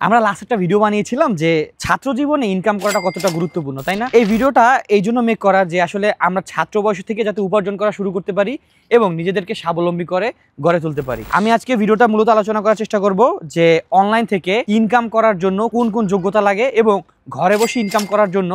আমরা লাস্ট একটা ভিডিও বানিয়েছিলাম যে ছাত্র জীবনে ইনকাম করাটা কতটা গুরুত্বপূর্ণ, তাই না? এই ভিডিওটা এই জন্য মেক করা যে আসলে আমরা ছাত্র বয়স থেকে যাতে উপার্জন করা শুরু করতে পারি এবং নিজেদেরকে স্বাবলম্বী করে গড়ে তুলতে পারি। আমি আজকে ভিডিওটা মূলত আলোচনা করার চেষ্টা করব যে অনলাইন থেকে ইনকাম করার জন্য কোন কোন যোগ্যতা লাগে এবং ঘরে বসে ইনকাম করার জন্য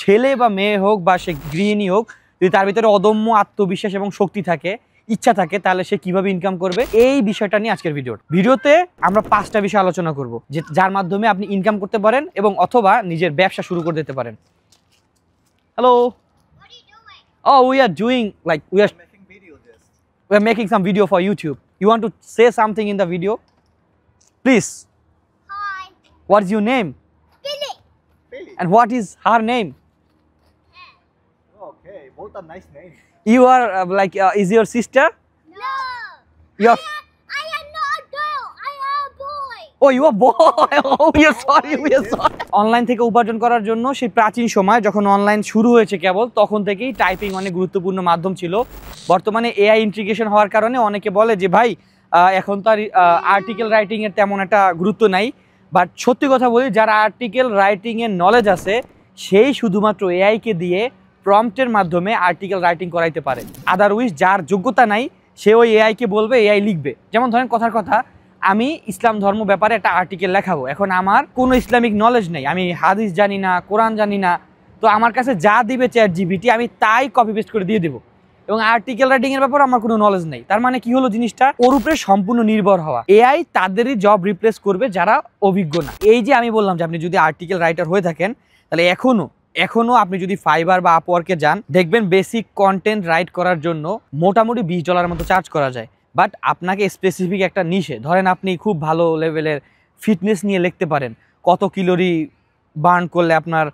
ছেলে বা মেয়ে হোক বা সে গৃহিণী হোক, যদি তার ভিতরে অদম্য আত্মবিশ্বাস এবং শক্তি থাকে, ইচ্ছা থাকে, তাহলে সে কিভাবে ইনকাম করবে, এই বিষয়টা নিয়ে আজকের ভিডিওতে আমরা 5টা বিষয় আলোচনা করব যে যার মাধ্যমে আপনি ইনকাম করতে পারেন এবং অথবা নিজের ব্যবসা শুরু করে দিতে পারেন। Hello, oh we are doing like we are making some video for YouTube. You want to say something in the video, please? Hi. What's your name? Billy. And what is her name? Okay, both are nice names. You are is your sister? No. Your I am not a girl. I am a boy. Oh, you are boy. Oh, we are sorry. Online থেকে উপার্জন করার জন্য সেই প্রাচীন সময় যখন online শুরু হয়েছে কেবল তখন থেকেই টাইপিং অনেক গুরুত্বপূর্ণ মাধ্যম ছিল। বর্তমানে এআই ইন্টিগ্রেশন হওয়ার কারণে অনেকে বলে যে ভাই এখন তো আর আর্টিকেল রাইটিং এর তেমন একটা গুরুত্ব নাই, বাট সত্যি কথা বলি, যারা আর্টিকেল রাইটিং এর নলেজ আছে সেই শুধুমাত্র এআই কে দিয়ে প্রম্পটের মাধ্যমে আর্টিকেল রাইটিং করাইতে পারে। আদারওয়াইজ যার যোগ্যতা নাই সে ওই এআই কে বলবে, এআই লিখবে। যেমন ধরেন কথার কথা, আমি ইসলাম ধর্ম ব্যাপারে একটা আর্টিকেল লেখাবো, এখন আমার কোনো ইসলামিক নলেজ নেই, আমি হাদিস জানি না, কোরআন জানি না, তো আমার কাছে যা দিবে চ্যাট জিপিটি আমি তাই কপি পেস্ট করে দিয়ে দেবো এবং আর্টিকেল রাইটিং এর ব্যাপারে আমার কোনো নলেজ নেই। তার মানে কি হলো জিনিসটা, ওর উপরে সম্পূর্ণ নির্ভর হওয়া। এআই তাদেরই জব রিপ্লেস করবে যারা অভিজ্ঞ না। এই যে আমি বললাম যে আপনি যদি আর্টিকেল রাইটার হয়ে থাকেন তাহলে এখনো আপনি যদি ফাইবার বা আপওয়ার্কে যান, দেখবেন বেসিক কন্টেন্ট রাইট করার জন্য মোটামুটি $20 মতো চার্জ করা যায়। বাট আপনাকে স্পেসিফিক একটা নিশে, ধরেন আপনি খুব ভালো লেভেলের ফিটনেস নিয়ে লিখতে পারেন, কত ক্যালোরি বার্ন করলে আপনার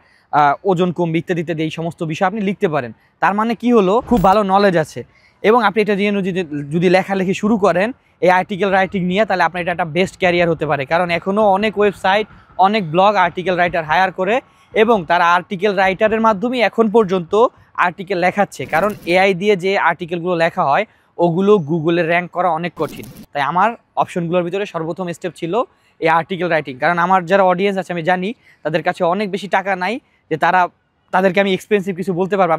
ওজন কমবে ইত্যাদি ইত্যাদি, এই সমস্ত বিষয় আপনি লিখতে পারেন। তার মানে কি হলো, খুব ভালো নলেজ আছে এবং আপনি এটা দিয়ে যদি লেখালেখি শুরু করেন এই আর্টিকেল রাইটিং নিয়ে, তাহলে আপনার এটা একটা বেস্ট ক্যারিয়ার হতে পারে। কারণ এখনও অনেক ওয়েবসাইট, অনেক ব্লগ আর্টিকেল রাইটার হায়ার করে এবং তারা আর্টিকেল রাইটারের মাধ্যমে এখন পর্যন্ত আর্টিকেল লেখাচ্ছে। কারণ এআই দিয়ে যে আর্টিকেলগুলো লেখা হয় ওগুলো গুগলে র্যাঙ্ক করা অনেক কঠিন। তাই আমার অপশনগুলোর ভিতরে সর্বপ্রথম স্টেপ ছিল এই আর্টিকেল রাইটিং। কারণ আমার যারা অডিয়েন্স আছে আমি জানি তাদের কাছে অনেক বেশি টাকা নাই যে তাদেরকে আমি এক্সপেন্সিভ কিছু বলতে পারবো।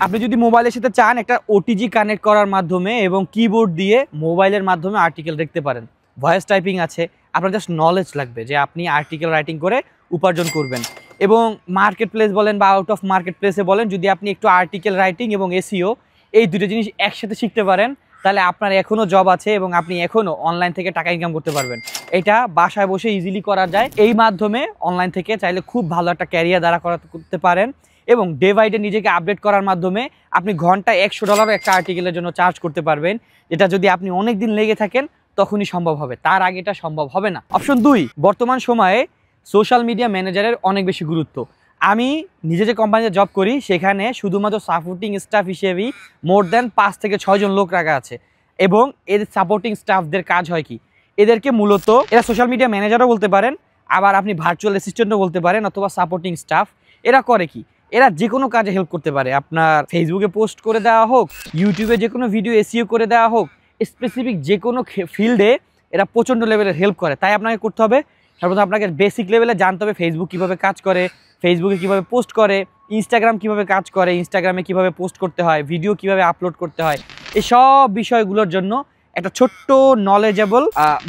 আপনি যদি মোবাইলের সাথে চান একটা ওটিজি কানেক্ট করার মাধ্যমে এবং কিবোর্ড দিয়ে মোবাইলের মাধ্যমে আর্টিকেল লিখতে পারেন, ভয়েস টাইপিং আছে, আপনার জাস্ট নলেজ লাগবে যে আপনি আর্টিকেল রাইটিং করে উপার্জন করবেন। এবং মার্কেট প্লেস বলেন বা আউট অফ মার্কেট প্লেসে বলেন, যদি আপনি একটু আর্টিকেল রাইটিং এবং এসইও এই দুটো জিনিস একসাথে শিখতে পারেন তাহলে আপনার এখনও জব আছে এবং আপনি এখনও অনলাইন থেকে টাকা ইনকাম করতে পারবেন। এটা বাসায় বসে ইজিলি করা যায়। এই মাধ্যমে অনলাইন থেকে চাইলে খুব ভালো একটা ক্যারিয়ার দাঁড়া করতে পারেন এবং ডে বাই ডে নিজেকে আপডেট করার মাধ্যমে আপনি ঘন্টায় $100 একটা আর্টিকেলের জন্য চার্জ করতে পারবেন, যেটা যদি আপনি অনেক দিন লেগে থাকেন তখনই সম্ভব হবে, তার আগে এটা সম্ভব হবে না। অপশন 2, বর্তমান সময়ে সোশ্যাল মিডিয়া ম্যানেজারের অনেক বেশি গুরুত্ব। আমি নিজে যে কোম্পানিতে জব করি সেখানে শুধুমাত্র সাপোর্টিং স্টাফ হিসেবেই মোর দ্যান 5 থেকে 6 জন লোক রাখা আছে এবং এর সাপোর্টিং স্টাফদের কাজ হয় কি, এদেরকে মূলত এরা সোশ্যাল মিডিয়া ম্যানেজারও বলতে পারেন, আবার আপনি ভার্চুয়াল অ্যাসিস্ট্যান্টও বলতে পারেন অথবা সাপোর্টিং স্টাফ। এরা করে কি, এরা যে কোনো কাজে হেল্প করতে পারে। আপনার ফেসবুকে পোস্ট করে দেওয়া হোক, ইউটিউবে যে কোনো ভিডিও এসইও করে দেওয়া হোক, স্পেসিফিক যে কোনো ফিল্ডে এরা প্রচণ্ড লেভেলের হেল্প করে। তাই আপনাকে করতে হবে সর্বপ্রথম আপনাকে বেসিক লেভেলে জানতে হবে ফেসবুক কীভাবে কাজ করে, ফেসবুকে কীভাবে পোস্ট করে, ইনস্টাগ্রাম কীভাবে কাজ করে, ইনস্টাগ্রামে কীভাবে পোস্ট করতে হয়, ভিডিও কীভাবে আপলোড করতে হয়, এই সব বিষয়গুলোর জন্য একটা ছোট্ট নলেজেবল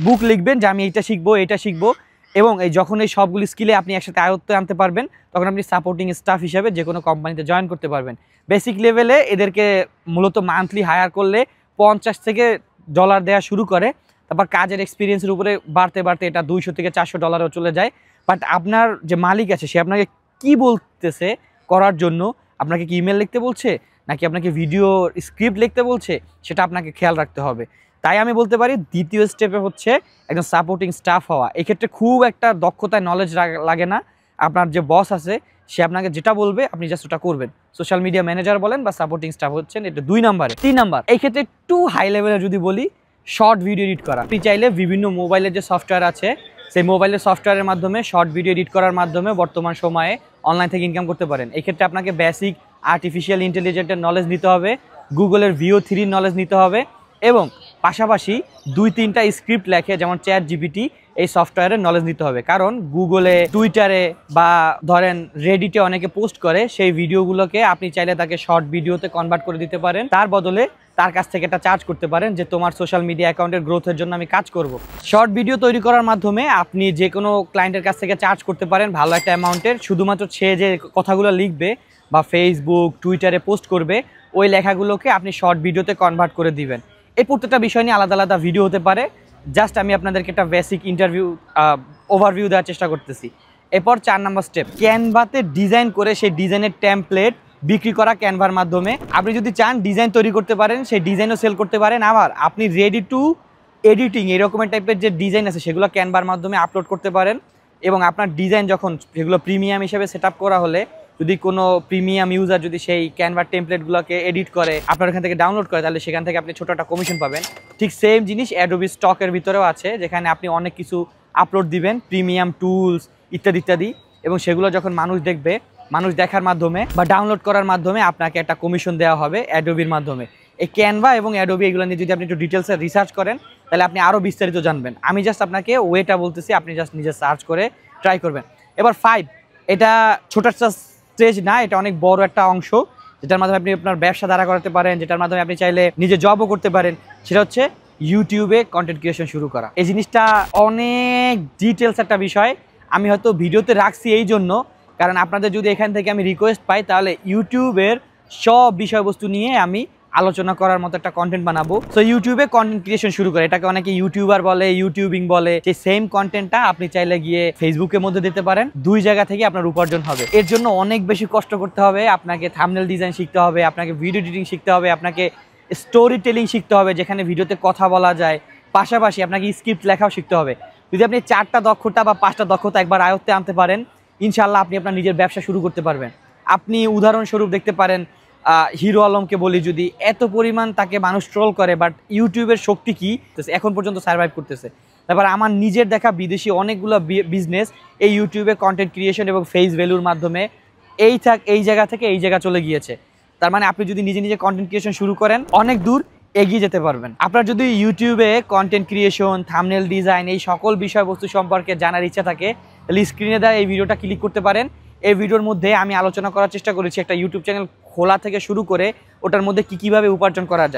বুক লিখবেন যে আমি এটা শিখবো এবং যখন এই সবগুলি স্কিলে আপনি একসাথে আয়ত্তে আনতে পারবেন তখন আপনি সাপোর্টিং স্টাফ হিসেবে যে কোনো কোম্পানিতে জয়েন করতে পারবেন। বেসিক লেভেলে এদেরকে মূলত মান্থলি হায়ার করলে $50 থেকে দেওয়া শুরু করে, তারপর কাজের এক্সপিরিয়েন্সের উপরে বাড়তে বাড়তে এটা $200 থেকে $400 চলে যায়। বাট আপনার যে মালিক আছে সে আপনাকে কি বলতেছে করার জন্য, আপনাকে কি ইমেল লিখতে বলছে নাকি আপনাকে ভিডিও স্ক্রিপ্ট লিখতে বলছে, সেটা আপনাকে খেয়াল রাখতে হবে। তাই আমি বলতে পারি দ্বিতীয় স্টেপে হচ্ছে একজন সাপোর্টিং স্টাফ হওয়া। এক্ষেত্রে খুব একটা দক্ষতায় নলেজ লাগে না, আপনার যে বস আছে সে আপনাকে যেটা বলবে আপনি জাস্ট ওটা করবেন। সোশ্যাল মিডিয়া ম্যানেজার বলেন বা সাপোর্টিং স্টাফ হচ্ছেন, এটা 2 নম্বরে। 3 নম্বর, এই ক্ষেত্রে একটু হাই লেভেলে যদি বলি, শর্ট ভিডিও এডিট করা। আপনি চাইলে বিভিন্ন মোবাইলের যে সফটওয়্যার আছে সেই মোবাইলের সফটওয়্যারের মাধ্যমে শর্ট ভিডিও এডিট করার মাধ্যমে বর্তমান সময়ে অনলাইন থেকে ইনকাম করতে পারেন। এক্ষেত্রে আপনাকে বেসিক আর্টিফিশিয়াল ইন্টেলিজেন্সের নলেজ নিতে হবে, গুগলের VO3 নলেজ নিতে হবে এবং পাশাপাশি 2-3টা স্ক্রিপ্ট লেখে যেমন চ্যাট জিপিটি এই সফটওয়্যারের নলেজ নিতে হবে, কারণ গুগলে, টুইটারে বা ধরেন রেডিটে অনেকে পোস্ট করে, সেই ভিডিওগুলোকে আপনি চাইলে তাকে শর্ট ভিডিওতে কনভার্ট করে দিতে পারেন। তার বদলে তার কাছ থেকে একটা চার্জ করতে পারেন যে তোমার সোশ্যাল মিডিয়া অ্যাকাউন্টের গ্রোথের জন্য আমি কাজ করব। শর্ট ভিডিও তৈরি করার মাধ্যমে আপনি যে কোনো ক্লায়েন্টের কাছ থেকে চার্জ করতে পারেন ভালো একটা অ্যামাউন্টের, শুধুমাত্র সে যে কথাগুলো লিখবে বা ফেসবুক, টুইটারে পোস্ট করবে, ওই লেখাগুলোকে আপনি শর্ট ভিডিওতে কনভার্ট করে দিবেন। এই প্রত্যেকটা বিষয় নিয়ে আলাদা আলাদা ভিডিও হতে পারে, জাস্ট আমি আপনাদেরকে একটা বেসিক ওভারভিউ দেওয়ার চেষ্টা করতেছি। এরপর 4 নম্বর স্টেপ, ক্যানভাতে ডিজাইন করে সেই ডিজাইনের টেমপ্লেট বিক্রি করা ক্যানভার মাধ্যমে। আপনি যদি চান ডিজাইন তৈরি করতে পারেন, সেই ডিজাইনও সেল করতে পারেন, আবার আপনি রেডি টু এডিটিং এরকমের টাইপের যে ডিজাইন আছে সেগুলো ক্যানভার মাধ্যমে আপলোড করতে পারেন। এবং আপনার ডিজাইন যখন সেগুলো প্রিমিয়াম হিসেবে সেট আপ করা হলে, যদি কোনো প্রিমিয়াম ইউজার যদি সেই ক্যানভার টেমপ্লেটগুলোকে এডিট করে আপনার এখান থেকে ডাউনলোড করে, তাহলে সেখান থেকে আপনি ছোটো একটা কমিশন পাবেন। ঠিক সেম জিনিস অ্যাডোবি স্টকের ভিতরেও আছে, যেখানে আপনি অনেক কিছু আপলোড দিবেন, প্রিমিয়াম টুলস ইত্যাদি ইত্যাদি, এবং সেগুলো যখন মানুষ দেখবে, মানুষ দেখার মাধ্যমে বা ডাউনলোড করার মাধ্যমে আপনাকে একটা কমিশন দেওয়া হবে অ্যাডোবির মাধ্যমে। এই ক্যানভা এবং অ্যাডোবি এগুলো নিয়ে যদি আপনি একটু ডিটেলসে রিসার্চ করেন, তাহলে আপনি আরও বিস্তারিত জানবেন। আমি জাস্ট আপনাকে ওয়েটা বলতেছি, আপনি জাস্ট নিজে সার্চ করে ট্রাই করবেন। এবার 5, এটা ছোট একটা স্টেজ না, এটা অনেক বড় একটা অংশ, যেটার মাধ্যমে আপনি আপনার ব্যবসা দাঁড়া করাতে পারেন, যেটার মাধ্যমে আপনি চাইলে নিজে জবও করতে পারেন। সেটা হচ্ছে ইউটিউবে কন্টেন্ট ক্রিয়েশন শুরু করা। এই জিনিসটা অনেক ডিটেলস একটা বিষয়, আমি হয়তো ভিডিওতে রাখছি এই জন্য, কারণ আপনাদের যদি এখান থেকে আমি রিকোয়েস্ট পাই, তাহলে ইউটিউবের সব বিষয়বস্তু নিয়ে আমি আলোচনা করার মতো একটা কন্টেন্ট বানাবো। সো ইউটিউবে কন্টেন্ট ক্রিয়েশন শুরু করে, এটাকে অনেকে ইউটিউবার বলে, ইউটিউবিং বলে। সেই সেম কন্টেন্টটা আপনি চাইলে গিয়ে ফেসবুকের মধ্যে দিতে পারেন, দুই জায়গা থেকে আপনার উপার্জন হবে। এর জন্য অনেক বেশি কষ্ট করতে হবে, আপনাকে থাম্বনেল ডিজাইন শিখতে হবে, আপনাকে ভিডিও এডিটিং শিখতে হবে, আপনাকে স্টোরি টেলিং শিখতে হবে, যেখানে ভিডিওতে কথা বলা যায়, পাশাপাশি আপনাকে স্ক্রিপ্ট লেখাও শিখতে হবে। যদি আপনি 4টা দক্ষতা বা 5টা দক্ষতা একবার আয়ত্তে আনতে পারেন, ইনশাআল্লাহ আপনি আপনার নিজের ব্যবসা শুরু করতে পারবেন। আপনি উদাহরণস্বরূপ দেখতে পারেন হিরো আলমকে বলি, যদি এত পরিমাণ তাকে মানুষ ট্রোল করে, বাট ইউটিউবের শক্তি কি এখন পর্যন্ত সার্ভাইভ করতেছে। তারপর আমার নিজের দেখা বিদেশি অনেকগুলো বিজনেস এই ইউটিউবে কন্টেন্ট ক্রিয়েশন এবং ফেস ভ্যালুর মাধ্যমে এই জায়গা থেকে এই জায়গা চলে গিয়েছে। তার মানে আপনি যদি নিজে নিজে কন্টেন্ট ক্রিয়েশন শুরু করেন, অনেক দূর এগিয়ে যেতে পারবেন। আপনার যদি ইউটিউবে কন্টেন্ট ক্রিয়েশন, থাম্বনেল ডিজাইন, এই সকল বিষয়বস্তু সম্পর্কে জানার ইচ্ছা থাকে, তাহলে স্ক্রিনে দেওয়া এই ভিডিওটা ক্লিক করতে পারেন। এই ভিডিওর মধ্যে আমি আলোচনা করার চেষ্টা করেছি একটা ইউটিউব চ্যানেল খোলা থেকে শুরু করে ওটার মধ্যে কীভাবে উপার্জন করা যায়।